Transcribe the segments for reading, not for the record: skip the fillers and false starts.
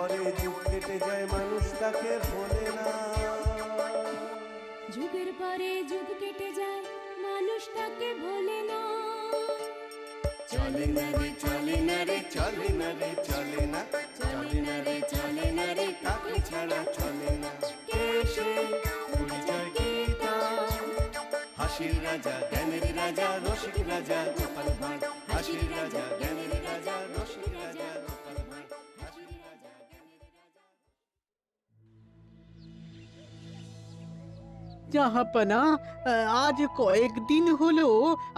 পরে যুগ কেটে যায় মানুষ তাকে ভোলে না। যুগের পরে যুগ কেটে যায় মানুষ তাকে ভোলে না। চলে না রে চলে না রে চলে না রে চলে না, চলে না রে চলে না রে কাকে ছাড়া চলে না। কে সে পরিচয় কি তার? হাসির রাজা জ্ঞানের রাজা রসিক রাজা গোপাল ভাঁড়। হাসির রাজা জ্ঞানের রাজা রসিক রাজা গোপাল ভাঁড়। হাসির রাজা জ্ঞানের রাজা। জাহাপনা, আজ কয়েকদিন হলো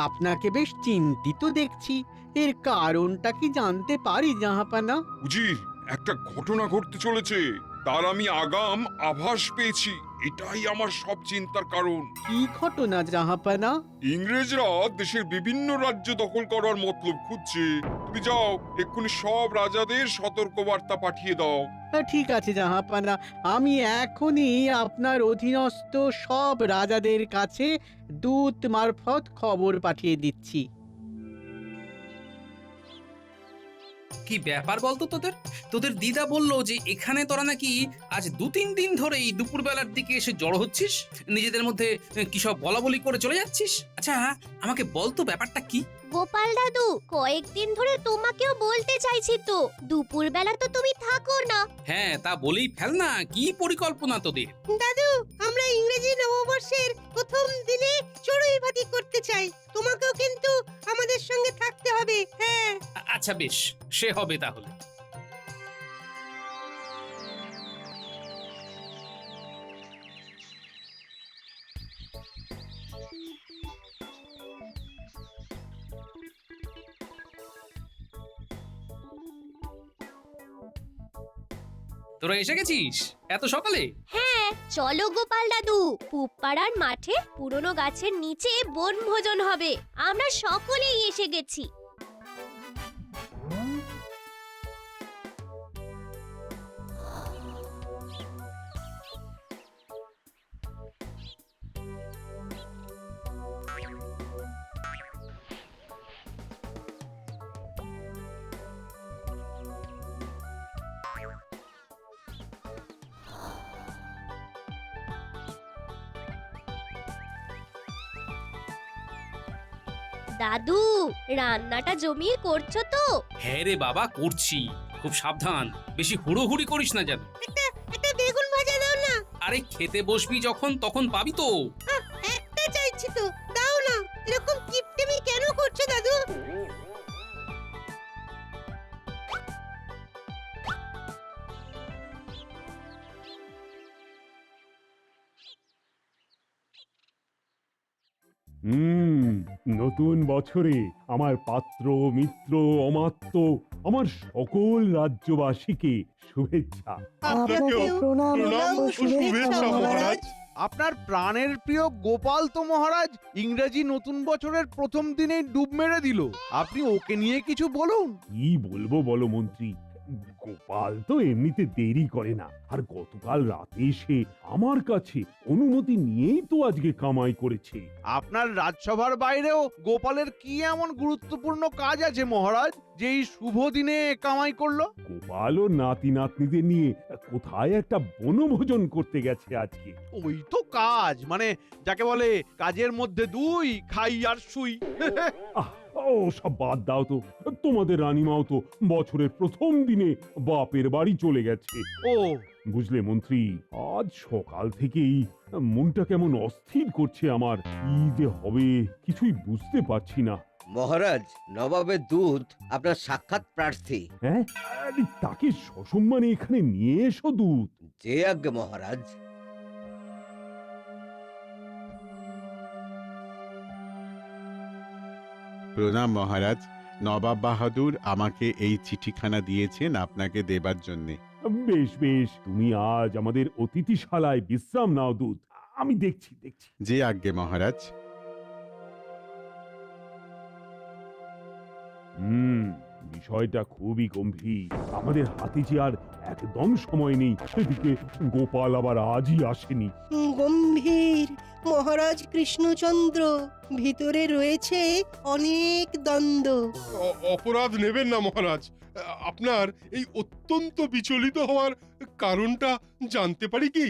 আপনাকে বেশ চিন্তিত দেখছি। এর কারণটা কি জানতে পারি জাহাপনা? উজির, একটা ঘটনা ঘটতে চলেছে, তার আমি আগাম আভাস পেয়েছি। এটাই আমার সব চিন্তার কারণ। কি ঘটনা জাহাপনা? ইংরেজরা দেশের বিভিন্ন রাজ্য দখল করার মতলব খুঁজছে। তুমি যাও, এক্ষুনি সব রাজাদের সতর্কবার্তা পাঠিয়ে দাও। ঠিক আছে জাহাপনা, আমি এখনই আপনার অধীনস্থ সব রাজাদের কাছে দূত মারফত খবর পাঠিয়ে দিচ্ছি। কি ব্যাপার বলতো তোদের? তোদের দিদা বললো যে এখানে তোরা নাকি আজ 2-3 দিন ধরেই দুপুরবেলার দিকে এসে জড়ো হচ্ছিস, নিজেদের মধ্যে কি সব বলা বলি করে চলে যাচ্ছিস। আচ্ছা, আমাকে বলতো ব্যাপারটা কি? গোপাল দাদু, কয়েকদিন ধরে তোমাকেও বলতে চাইছি তো, দুপুরবেলা তো তুমি থাকো না। হ্যাঁ, তা বলেই ফেল না, কি পরিকল্পনা তোদের? দাদু, আমরা ইংরেজি নববর্ষের প্রথম দিনে চড়ুই ভাতি করতে চাই। তোমাকেও কিন্তু আমাদের সঙ্গে থাকতে হবে। হ্যাঁ, আচ্ছা বেশ, সে হবে তাহলে। তোরা এসে গেছিস এত সকালে? হ্যাঁ, চলো গোপাল দাদু, পুপাড়ার মাঠে পুরনো গাছের নিচে বনভোজন হবে। আমরা সকলেই এসে গেছি। দাদু, রান্নাটা জমিয়ে করছো তো? হ্যাঁ রে বাবা, করছি। খুব সাবধান, বেশি হুড়োহুড়ি করিস না যেন। একটা বেগুন ভাজা দাও না। আরে খেতে বসবি যখন তখন পাবি তো। একটা চাইছি তো, দাও না। এরকম কিপটেমি কেন করছো দাদু? নতুন বছরে আমার পাত্র মিত্র অমাত্য আমার সকল রাজ্যবাসীকে শুভেচ্ছা। আপনাকেও প্রণাম ও শুভেচ্ছা মহারাজ। আপনার প্রাণের প্রিয় গোপাল তো মহারাজ ইংরেজি নতুন বছরের প্রথম দিনেই ডুব মেরে দিল। আপনি ওকে নিয়ে কিছু বলুন। কি বলবো বলো মন্ত্রী, গোপাল তো এমনিতে দেরি করে না, আর গতকাল রাতে এসে আমার কাছে অনুমতি নিয়েই তো আজকে কামাই করেছে। আপনার রাজসভার বাইরেও গোপালের কি এমন গুরুত্বপূর্ণ কাজ আছে মহারাজ যে এই শুভ দিনে কামাই করলো? গোপাল ও নাতি নাতনিদের নিয়ে কোথায় একটা বনভোজন করতে গেছে আজকে। ওই তো কাজ, মানে যাকে বলে কাজের মধ্যে দুই, খাই আর শুই। আহ, ও সব বাদ দাও তো, তোমাদের রানীমাও তো বছরের প্রথম দিনে বাপের বাড়ি চলে গেছে। ও, বুঝলে মন্ত্রী, আজ সকাল থেকেই মনটা কেমন অস্থির করছে আমার। কি যে হবে কিছুই বুঝতে পারছি না। মহারাজ, নবাবের দূত আপনার সাক্ষাৎ প্রার্থী। হ্যাঁ, আরে তাকে সসম্মানে এখানে নিয়ে এসো দূত। যে আজ্ঞে মহারাজ। প্রণাম মহারাজ, নবাব বাহাদুর আমাকে এই চিঠিখানা দিয়েছেন আপনাকে দেবার জন্যে। বেশ বেশ, তুমি আজ আমাদের অতিথিশালায় বিশ্রাম নাও দূত, আমি দেখছি। যে আজ্ঞে মহারাজ। বিষয় বিষয়টা খুবই গম্ভীর। আমাদের হাতে যে আর একদম সময় নেই। এদিকে গোপাল আবার আজই আসেনি। গম্ভীর মহারাজ কৃষ্ণচন্দ্র, ভিতরে রয়েছে অনেক দ্বন্দ্ব। অপরাধ নেবেন না মহারাজ, আপনার এই অত্যন্ত বিচলিত হওয়ার কারণটা জানতে পারি কি?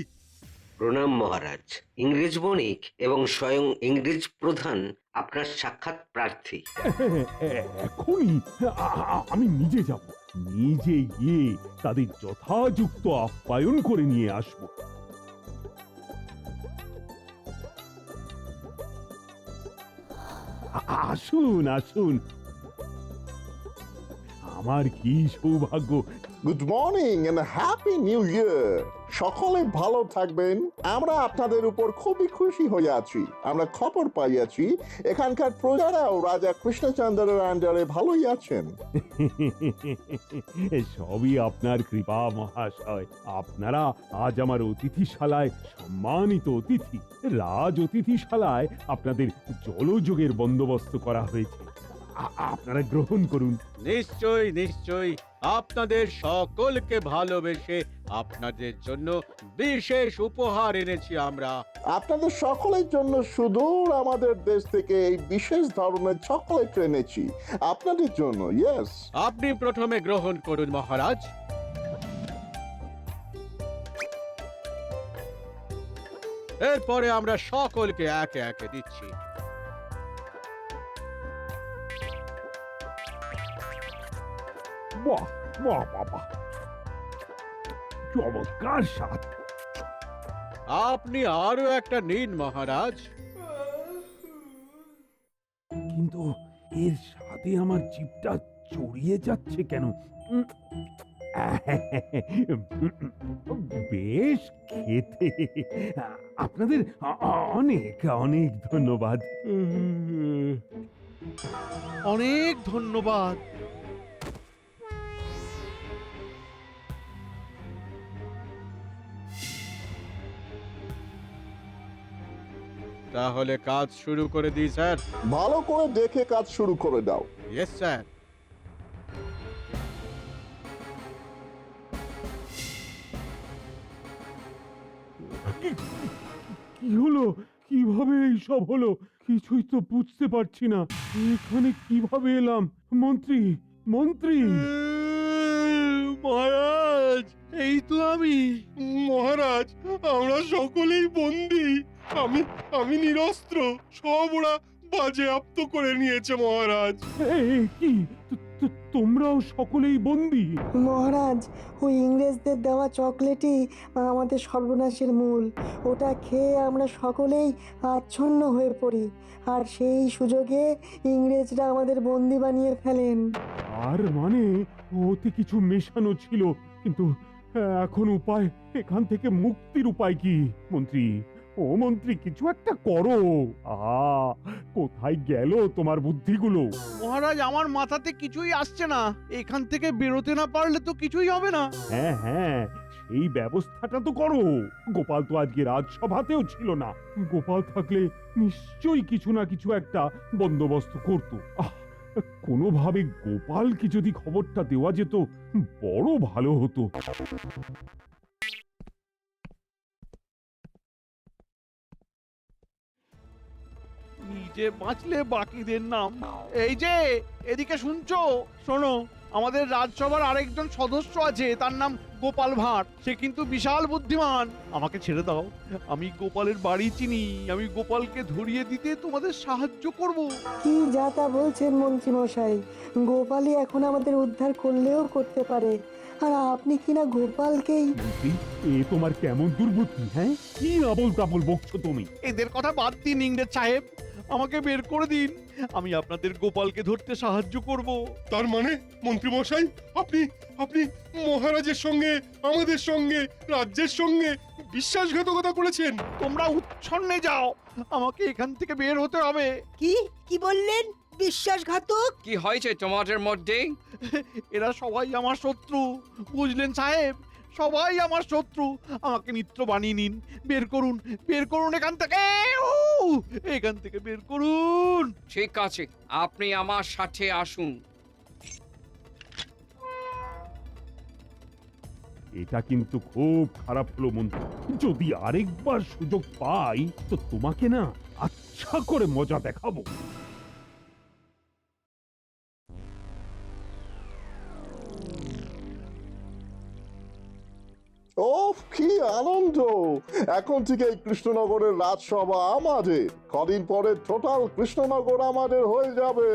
প্রণাম মহারাজ। ইংরেজ বণিক এবং স্বয়ং ইংরেজ প্রধান আপনার সাক্ষাৎ প্রার্থী। এখনই আমি নিজে যাব, নিজে গিয়ে তাদের যথাযুক্ত আপ্যায়ন করে নিয়ে আসব। আসুন আসুন, আমার কি সৌভাগ্য। Good morning and happy new year. সকলে ভালো থাকবেন। আমরা আপনাদের উপর খুবই খুশি হয়ে আছি। আমরা খবর পাইয়াছি এখানকার প্রজারাও রাজা কৃষ্ণচন্দ্রের আন্ডারে ভালোই আছেন। সবই আপনার কৃপা মহাশয়। আপনারা আজ আমার অতিথিশালায় সম্মানিত অতিথি। রাজ অতিথিশালায় আপনাদের জলযোগের বন্দোবস্ত করা হয়েছে, আপনারা গ্রহণ করুন। নিশ্চয়ই নিশ্চয়ই, আপনাদের সকলকে ভালোবেসে আপনাদের জন্য বিশেষ উপহার এনেছি আমরা। আপনাদের সকলের জন্য সুদূর আমাদের দেশ থেকে এই বিশেষ ধরনের চকলেট এনেছি আপনাদের জন্য। ইয়েস, আপনি প্রথমে গ্রহণ করুন মহারাজ। এরপরে আমরা সকলকে একে একে দিচ্ছি। বাহ বাহ বাবা, চমৎকার স্বাদ। আপনি আরো একটা নিন মহারাজ। কিন্তু এর সাথে আমার জিভটা জড়িয়ে যাচ্ছে কেন? বেশ খেতে। আপনাদের অনেক অনেক ধন্যবাদ। অনেক ধন্যবাদ। তাহলে কাজ শুরু করে দিই স্যার। ভালো করে দেখে কাজ শুরু করে দাও। Yes sir. কি হলো? কিভাবে এইসব হলো? কিছুই তো বুঝতে পারছি না। এখানে কিভাবে এলাম? মন্ত্রী, মন্ত্রী! মহারাজ, এই তো আমি। মহারাজ, আমরা সকলেই বন্দী। আমি নিরস্ত্র। সব ওরা বাজেয়াপ্ত করে নিয়েছে মহারাজ। কি তোমরাও সকলেই বন্দী? মহারাজ, ওই ইংরেজদের দেওয়া চকলেটই আমাদের সর্বনাশের মূল। ওটা খেয়ে আমরা সকলেই আচ্ছন্ন হয়ে পড়ি, আর সেই সুযোগে ইংরেজরা আমাদের বন্দি বানিয়ে ফেলেন। আর মানে ওতে কিছু মেশানো ছিল, কিন্তু এখন উপায়, এখান থেকে মুক্তির উপায় কি? মন্ত্রী, ও মন্ত্রী, কিছু একটা করো। কোথায় গেল তোমার বুদ্ধিগুলো? মহারাজ, আমার মাথাতে কিছুই আসছে না। এখান থেকে বেরোতে না পারলে তো কিছুই হবে না। হ্যাঁ হ্যাঁ, সেই ব্যবস্থাটা তো করো। গোপাল তো আজকে রাজসভাতেও ছিল না। গোপাল থাকলে নিশ্চয়ই কিছু না কিছু একটা বন্দোবস্ত করতো। কোনোভাবে গোপালকে যদি খবরটা দেওয়া যেত, বড় ভালো হতো। নিজে বাঁচলে বাকিদের নাম। এই যে, এদিকে শুনছো? শোনো, আমাদের রাজসভার আরেকজন সদস্য আছে, তার নাম গোপাল ভাঁড়। সে কিন্তু বিশাল বুদ্ধিমান। আমাকে ছেড়ে দাও, আমি গোপালের বাড়ি চিনি। আমি গোপালকে ধরিয়ে দিতে তোমাদের সাহায্য করব। কি যা তা বলছেন মন্ত্রী মশাই? গোপালই এখন আমাদের উদ্ধার করলেও করতে পারে, আর আপনি কিনা গোপালকেই। মন্ত্রী, এ তোমার কেমন দুর্বুদ্ধি? হ্যাঁ, কি আবল তাবল বকছো তুমি? এদের কথা বাদ দিন ইংরেজ সাহেব, আমাকে বের করে দিন। আমি আপনাদের গোপালকে ধরতে সাহায্য করব। তার মানে মন্ত্রী মশাই, আপনি আপনি মহারাজের সঙ্গে, আমাদের সঙ্গে, রাজ্যের সঙ্গে বিশ্বাসঘাতকতা করেছেন। তোমরা উচ্ছন্নে যাও, আমাকে এখান থেকে বের হতে হবে। কি বললেন? বিশ্বাসঘাতক? কি হয়েছে তোমাদের মধ্যে? এরা সবাই আমার শত্রু, বুঝলেন সাহেব? সবাই আমার শত্রু। আমাকে মিত্র বানিয়ে নিন। বের করুন, বের করুন এখান থেকে। এখান থেকে বের করুন। ঠিক আছে, আপনি আমার সাথে আসুন। এটা কিন্তু খুব খারাপ হলো মন্ত্রী। যদি আরেকবার সুযোগ পাই তো তোমাকে না আচ্ছা করে মজা দেখাবো। ওফ কি আনন্দ! এখন থেকে এই কৃষ্ণনগরের রাজসভা আমাদের। কদিন পরে টোটাল কৃষ্ণনগর আমাদের হয়ে যাবে।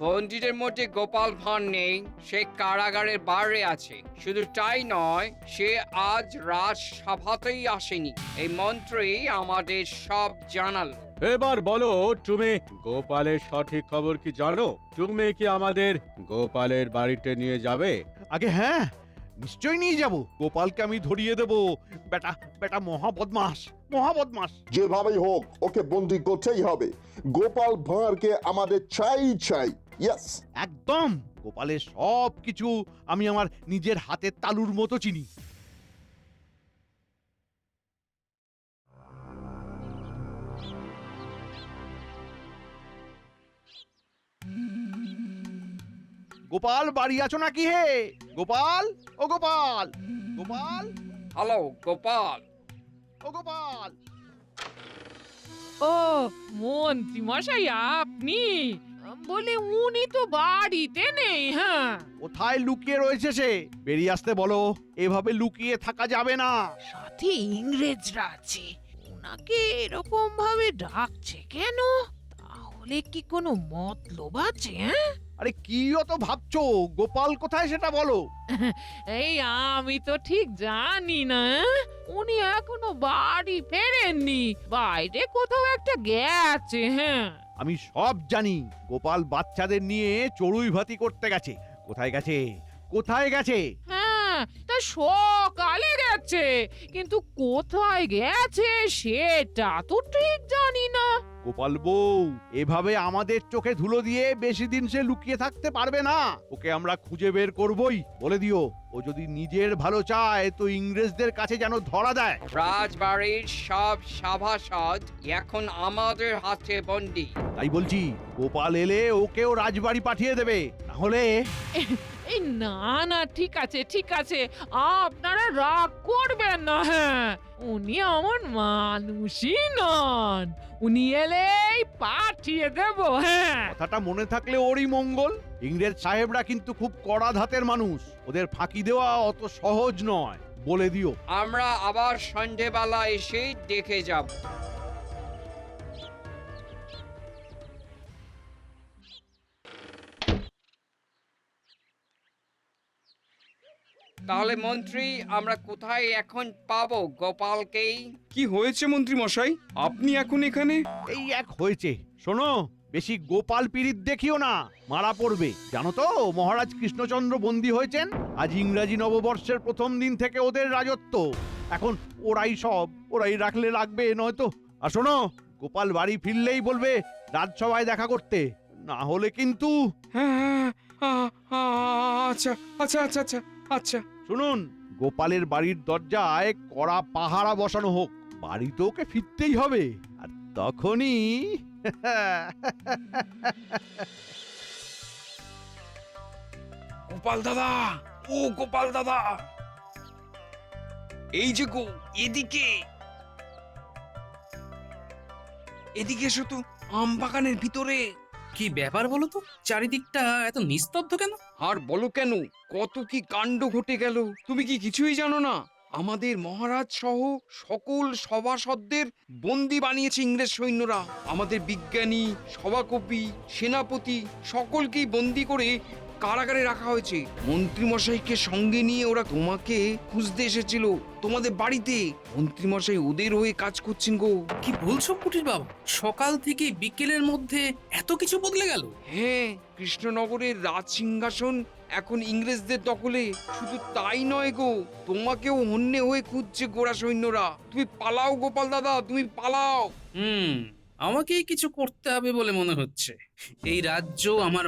বন্দীদের মধ্যে গোপাল ভাঁড় নেই, সে কারাগারের বাইরে আছে। শুধু তাই নয়, সে আজ রাজসভাতেই আসেনি। এই মন্ত্রী আমাদের সব জানালো। এবার বলো, তুমি গোপালের সঠিক খবর কি জানো? তুমি কি আমাদের গোপালের বাড়িতে নিয়ে যাবে? আগে হ্যাঁ, নিশ্চয়ই নিয়ে যাব। গোপালকে আমি ধরিয়ে দেব। বেটা বেটা মহা বদমাস, মহা বদমাস। যেভাবেই হোক ওকে বন্দি করতেই হবে। গোপাল ভাঁড়কে আমাদের চাই চাই। ইয়েস, একদম। গোপালের সব কিছু আমি আমার নিজের হাতের তালুর মতো চিনি। গোপাল বাড়ি আছো নাকি হে? গোপাল, ও গোপাল, গোপাল, হ্যালো গোপাল। ও গোপাল। ও মন্ত্রী মশাই, আপনি? বলে উনি তো বাড়িতে নেই। হ্যাঁ, কোথায় লুকিয়ে রয়েছে সে? বেরিয়ে আসতে বলো। এভাবে লুকিয়ে থাকা যাবে না। সাথে ইংরেজরা আছে, ওনাকে এরকম ভাবে ডাকছে কেন? তাহলে কি কোনো মতলব আছে? হ্যাঁ, আরে কি অত ভাবছো? গোপাল কোথায় সেটা বলো। এই আমি তো ঠিক জানি না। উনি এখনো বাড়ি ফেরেননি, বাইরে কোথাও একটা গেছে। হ্যাঁ, আমি সব জানি। গোপাল বাচ্চাদের নিয়ে চড়ুই ভাতি করতে গেছে। কোথায় গেছে? কোথায় গেছে? হ্যাঁ, তা সকালে গেছে, কিন্তু কোথায় গেছে সেটা তো ঠিক জানি না। গোপাল বউ, এভাবে আমাদের চোখে ধুলো দিয়ে বেশি দিন সে লুকিয়ে থাকতে পারবে না। ওকে আমরা খুঁজে বের করবই। বলে দিও, ও যদি নিজের ভালো চায় তো ইংরেজদের কাছে যেন ধরা দেয়। রাজবাড়ির সব সভাসদ এখন আমাদের হাতে বন্দী। তাই বলছি, গোপাল এলে ওকেও রাজবাড়ি পাঠিয়ে দেবে। না হলে এই না না, ঠিক আছে ঠিক আছে, আপনারা রাগ করবেন না। হ্যাঁ, উনি আমার মানুষই নন, উনি এলেই পাঠিয়ে দেব। হ্যাঁ, কথাটা মনে থাকলে ওরই মঙ্গল। ইংরেজ সাহেবরা কিন্তু খুব কড়া ধাতের মানুষ, ওদের ফাঁকি দেওয়া অত সহজ নয়। বলে দিও। আমরা আবার সন্ধেবেলা এসে দেখে যাব। তাহলে মন্ত্রী, আমরা কোথায় এখন পাবো গোপালকেই? কি হয়েছে মন্ত্রী মশাই, আপনি এখন এখানে? এই এক হয়েছে। শোনো, বেশি গোপাল পীড়িত দেখিও না, মারা পড়বে। জানো তো মহারাজ কৃষ্ণচন্দ্র বন্দী হয়েছেন। আজ ইংরাজি নববর্ষের প্রথম দিন থেকে ওদের রাজত্ব। এখন ওরাই রাখলে রাখবে, নয়তো। আর শোনো, গোপাল বাড়ি ফিরলেই বলবে রাজসভায় দেখা করতে, না হলে কিন্তু। আচ্ছা আচ্ছা আচ্ছা আচ্ছা আচ্ছা। শুনুন, গোপালের বাড়ির দরজায় কড়া পাহারা বসানো হোক। বাড়ি তো ওকে ফিরতেই হবে। আর তখনই গোপাল দাদা, ও গোপাল দাদা, এই যে গো, এদিকে এদিকে এসো তো, আম বাগানের ভিতরে। কি ব্যাপার বলো তো, চারিদিকটা এত নিস্তব্ধ কেন? আর বলো কেন, কত কি কাণ্ড ঘটে গেল। তুমি কি কিছুই জানো না? আমাদের মহারাজ সহ সকল সভাসদদের বন্দী বানিয়েছে ইংরেজ সৈন্যরা। আমাদের বিজ্ঞানী, সভাকবি, সেনাপতি সকলকেই বন্দী করে কারাগারে রাখা হয়েছে। মন্ত্রীমশাইকে সঙ্গে নিয়ে ওরা তোমাকে খুঁজতে এসেছিল, তোমাদের বাড়িতে। মন্ত্রীমশাই ওদের হয়ে কাজ করছেন গো। কি বলছো কুটির বাবু? সকাল থেকে বিকেলের মধ্যে এত কিছু বদলে গেল? হ্যাঁ, কৃষ্ণনগরের রাজ সিংহাসন এখন ইংরেজদের দখলে। শুধু তাই নয় গো, তোমাকেও হন্যে হয়ে খুঁজছে গোরা সৈন্যরা। তুমি পালাও গোপাল দাদা, তুমি পালাও। আমাকেই কিছু করতে হবে বলে মনে হচ্ছে। এই রাজ্য আমার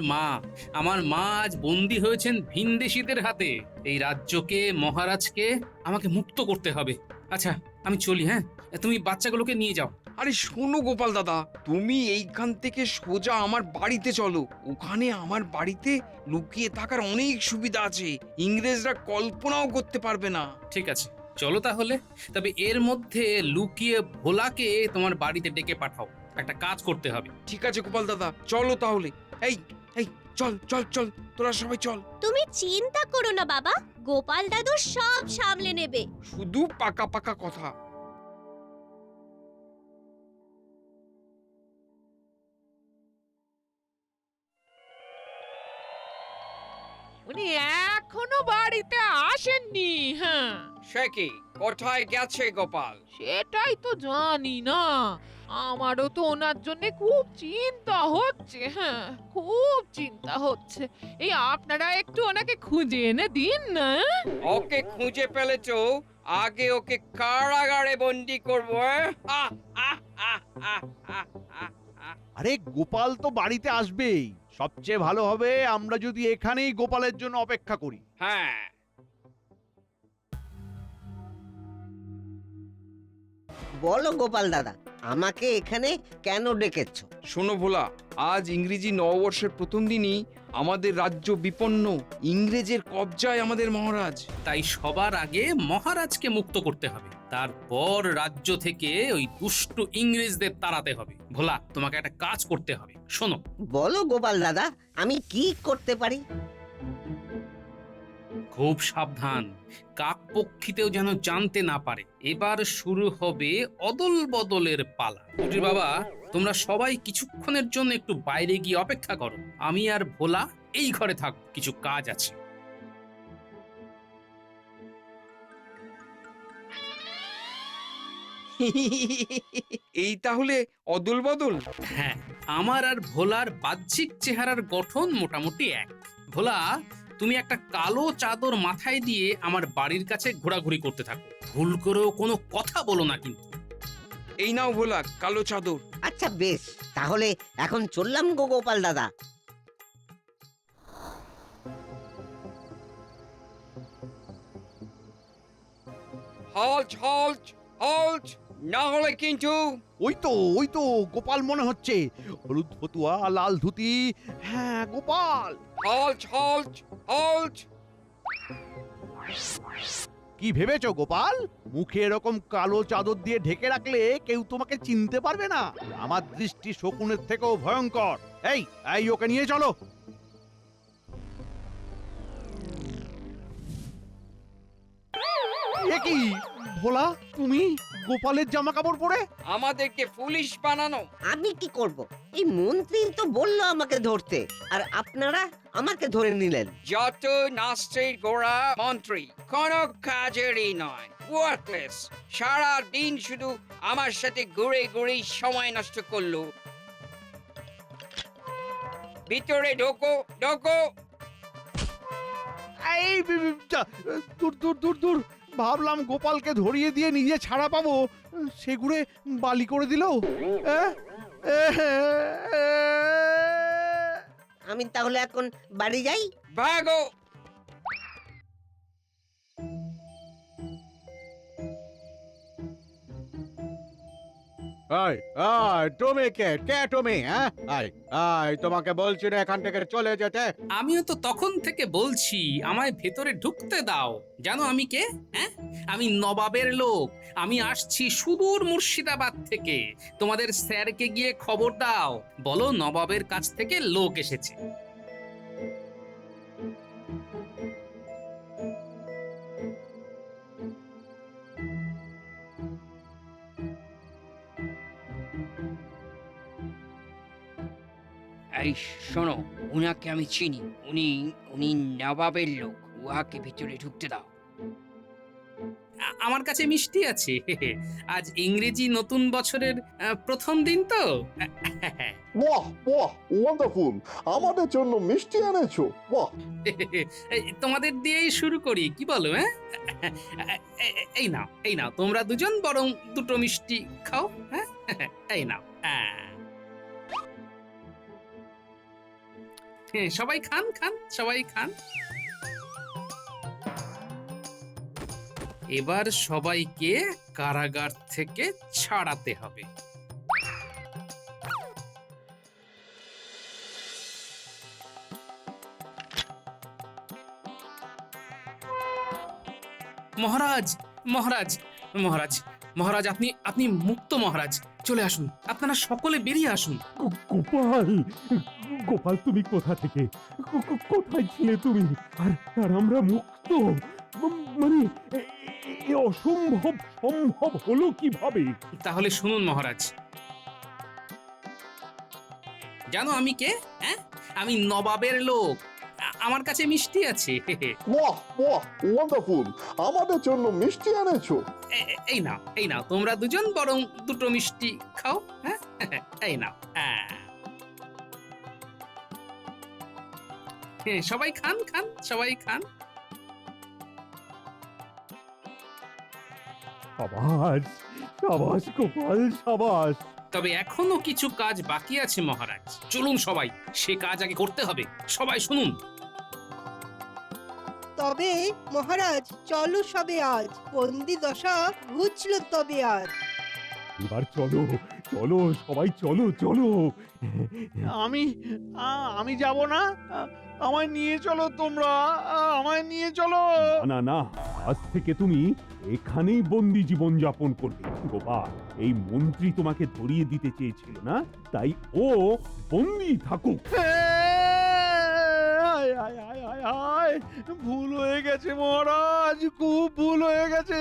মা আজ বন্দী হয়েছেন ভিনদেশীদের হাতে। এই রাজ্যকে, মহারাজকে আমাকে মুক্ত করতে হবে। আচ্ছা, আমি চলি। হ্যাঁ, তুমি বাচ্চাগুলোকে নিয়ে যাও। আরে শোনো গোপাল দাদা, তুমি এইখান থেকে সোজা আমার বাড়িতে চলো। ওখানে আমার বাড়িতে লুকিয়ে থাকার অনেক সুবিধা আছে, ইংরেজরা কল্পনাও করতে পারবে না। ঠিক আছে, চলো তাহলে। তবে এর মধ্যে লুকিয়ে ভোলাকে তোমার বাড়িতে ডেকে পাঠাও, একটা কাজ করতে হবে। ঠিক আছে গোপাল দাদা, চলো তাহলে। এই এই চল চল চল, তোরা সবাই চল। তুমি চিন্তা করো না বাবা, গোপাল দাদু সব সামলে নেবে। শুধু পাকা পাকা কথা। উনি এখনো বাড়িতে আসেননি। হ্যাঁ, সে কি, কোথায় গেছে গোপাল? সেটাই তো জানি না। আমারও তো ওনার জন্য খুব চিন্তা হচ্ছে। হ্যাঁ, খুব চিন্তা হচ্ছে। এই আপনারা একটু ওনাকে খুঁজে এনে দিন না। ওকে খুঁজে পেলেছো, আগে ওকে কারাগারে বন্দি করবো। আরে গোপাল তো বাড়িতে আসবেই, সবচেয়ে ভালো হবে আমরা যদি এখানেই গোপালের জন্য অপেক্ষা করি। হ্যাঁ, বলো গোপাল দাদা, আমাকে এখানে কেন ডেকেছো? শোনো ভোলা, আজ ইংরেজি নববর্ষের প্রথম দিনই আমাদের রাজ্য বিপন্ন, ইংরেজের কবজায় আমাদের মহারাজ। তাই সবার আগে মহারাজকে মুক্ত করতে হবে, তারপর রাজ্য থেকে ওই দুষ্টু ইংরেজদের তাড়াতে হবে। ভোলা, তোমাকে একটা কাজ করতে হবে, শোনো। বলো গোপাল দাদা, আমি কি করতে পারি? খুব সাবধান, কাকপক্ষীতেও যেন জানতে না পারে। এবার শুরু হবে অদল বদলের পালা। কুটির বাবা, তোমরা সবাই কিছুক্ষণের জন্য একটু বাইরে গিয়ে অপেক্ষা করো। আমি আর ভোলা এই ঘরে থাক, কিছু কাজ আছে। এই তাহলে অদল বদল? হ্যাঁ, আমার আর ভোলার বাহ্যিক চেহারার গঠন মোটামুটি এক। ভোলা, তুমি একটা কালো চাদর মাথায় দিয়ে আমার বাড়ির কাছে ঘোরাঘুরি করতে থাকো, ভুল করেও কোনো কথা বলো না কিন্তু। এই নাও ভোলা, কালো চাদর। আচ্ছা বেশ, তাহলে এখন চললাম গো গোপাল দাদা। হল্ট হল্ট হল্ট, না হলে কিন্তু। ওই তো গোপাল মনে হচ্ছে, হলুদ ফতুয়া, লাল ধুতি। হ্যাঁ গোপাল। Halt halt halt. কি ভেবেছো গোপাল, মুখে এরকম কালো চাদর দিয়ে ঢেকে রাখলে কেউ তোমাকে চিনতে পারবে না? আমার দৃষ্টি শকুনের থেকেও ভয়ঙ্কর। এই এই ওকে নিয়ে চলো। এ কি ভোলা, তুমি গোপালের জামা কাপড় পরে? আমাদেরকে পুলিশ বানানো? আমি কি করব? এই মন্ত্রী তো বললো আমাকে ধরতে, আর আপনারা আমাকে ধরে নিলেন। যত নাস্তির গোড়া মন্ত্রী, কোনো কাজেরই নয়, ওয়ার্থলেস। সারা দিন শুধু আমার সাথে ঘুরে ঘুরে সময় নষ্ট করলো। ভিতরে ঢোকো ঢোকো। এই দূর দূর দূর দূর, ভাবলাম গোপালকে ধরিয়ে দিয়ে নিজে ছাড়া পাবো, সেগুড়ে বালি করে দিল। আমি তাহলে এখন বাড়ি যাই। ভাগো। আয় আয়, তুমি কে তুমি? হ্যাঁ, আয় আয়, তোমাকে বলছি না এখান থেকে চলে যেতে। আমিও তো তখন থেকে বলছি আমায় ভেতরে ঢুকতে দাও। জানো আমি কে? হ্যাঁ, আমি নবাবের লোক। আমি আসছি সুদূর মুর্শিদাবাদ থেকে। তোমাদের স্যারকে গিয়ে খবর দাও, বলো নবাবের কাছ থেকে লোক এসেছে। এই শোনো, উনাকে আমি চিনি, উনি উনি নবাবের লোক। উহাকে ভিতরে ঢুকতে দাও। আমার কাছে মিষ্টি আছে। আজ ইংরেজি নতুন বছরের প্রথম দিন তো। বাহ বাহ, ওয়ান্ডারফুল! আমাদের জন্য মিষ্টি এনেছো, বাহ! তোমাদের দিয়েই শুরু করি, কি বলো? হ্যাঁ, এই নাও এই নাও, তোমরা দুজন বরং দুটো মিষ্টি খাও। হ্যাঁ, এই নাও। সবাই খান খান, সবাই খান। এবার সবাইকে কারাগার থেকে ছাড়াতে হবে। মহারাজ মহারাজ মহারাজ মহারাজ, আপনি আপনি মুক্ত মহারাজ। চলে আসুন, আপনারা সকলে বেরিয়ে আসুন। গোপাল, গোপাল তুমি কোথা থেকে, কোথায় ছিলে তুমি? আর আর আমরা মুক্ত, মানে এ অসম্ভব সম্ভব হলো কিভাবে? তাহলে শুনুন মহারাজ, জানো আমি কে? হ্যাঁ, আমি নবাবের লোক। আমার কাছে মিষ্টি আছে। বাহ বাহ, ওয়ান্ডারফুল! আমাদের জন্য মিষ্টি এনেছো? এই নাও, এই নাও, তোমরা দুজন বরং দুটো মিষ্টি খাও। হ্যাঁ, এই নাও। সবাই খান, খান, সবাই খান। সাবাস সাবাস গোপাল, সাবাস। তবে এখনো কিছু কাজ বাকি আছে মহারাজ। চলুন সবাই, সে কাজ আগে করতে হবে। সবাই শুনুন। তবে মহারাজ, চলো সবে আজ, বন্দি দশা ঘুচল তবে আজ। এবার চলো চলো সবাই, চলো চলো। আমি যাব না, আমায় নিয়ে চলো তোমরা, আমায় নিয়ে চলো। না না, আজ থেকে তুমি এখানেই বন্দি জীবন যাপন করবে। গোপাল, এই মন্ত্রী তোমাকে ধরিয়ে দিতে চেয়েছিল না, তাই ও বন্দি থাকুক। ভুল হয়ে গেছে মহারাজ, খুব ভুল হয়ে গেছে।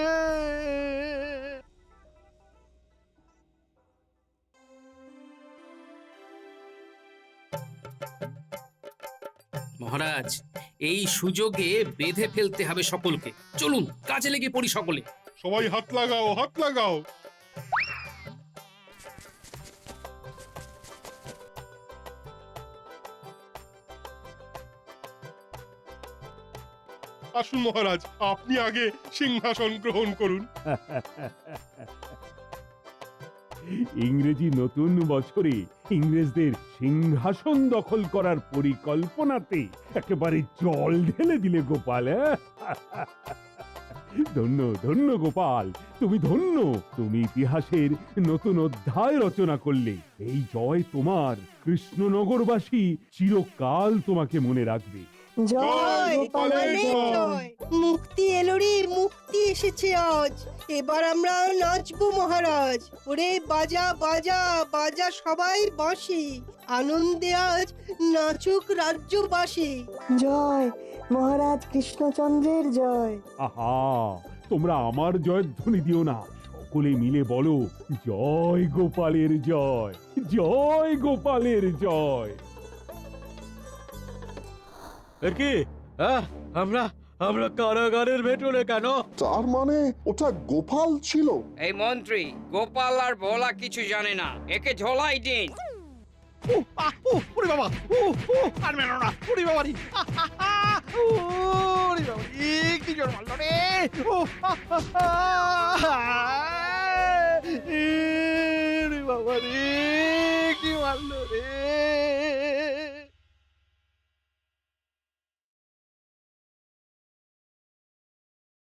মহারাজ, এই সুযোগে বেঁধে ফেলতে হবে সকলকে। চলুন, কাজে লেগে পড়ি সকলে। সবাই হাত লাগাও, হাত লাগাও। আসুন মহারাজ, আপনি আগে সিংহাসন গ্রহণ করুন। ইংরেজি নতুন বছরে ইংরেজদের সিংহাসন দখল করার পরিকল্পনাতে একেবারে জল ঢেলে দিলে গোপাল। ধন্য ধন্য গোপাল, তুমি ধন্য। তুমি ইতিহাসের নতুন অধ্যায় রচনা করলে। এই জয় তোমার, কৃষ্ণনগরবাসী চিরকাল তোমাকে মনে রাখবে। জয় গোপালের জয়। মুক্তি এলো রে, মুক্তি এসেছে আজ। এবার আমরা নাচবো মহারাজ। ওরে বাজা বাজা বাজা সবাই বাঁশি, আনন্দে আজ নাচুক রাজ্যবাসী। জয় মহারাজ কৃষ্ণচন্দ্রের জয়। আহা, তোমরা আমার জয়ধ্বনি দিও না, সকলে মিলে বলো জয় গোপালের জয়, জয় গোপালের জয়। কি আমরা আমরা কারাগারের ভেতরে কেন? তার মানে ওটা গোপাল ছিল? এই মন্ত্রী গোপাল আর বলা কিছু জানে না, একে ঝোলাই দিন। ওরে বাবা, আর মেলো না, ওরে বাবা রে, ওরে বাবা রে, কি জোর মারলো রে। ওরে বাবা রে, কি মারলো রে।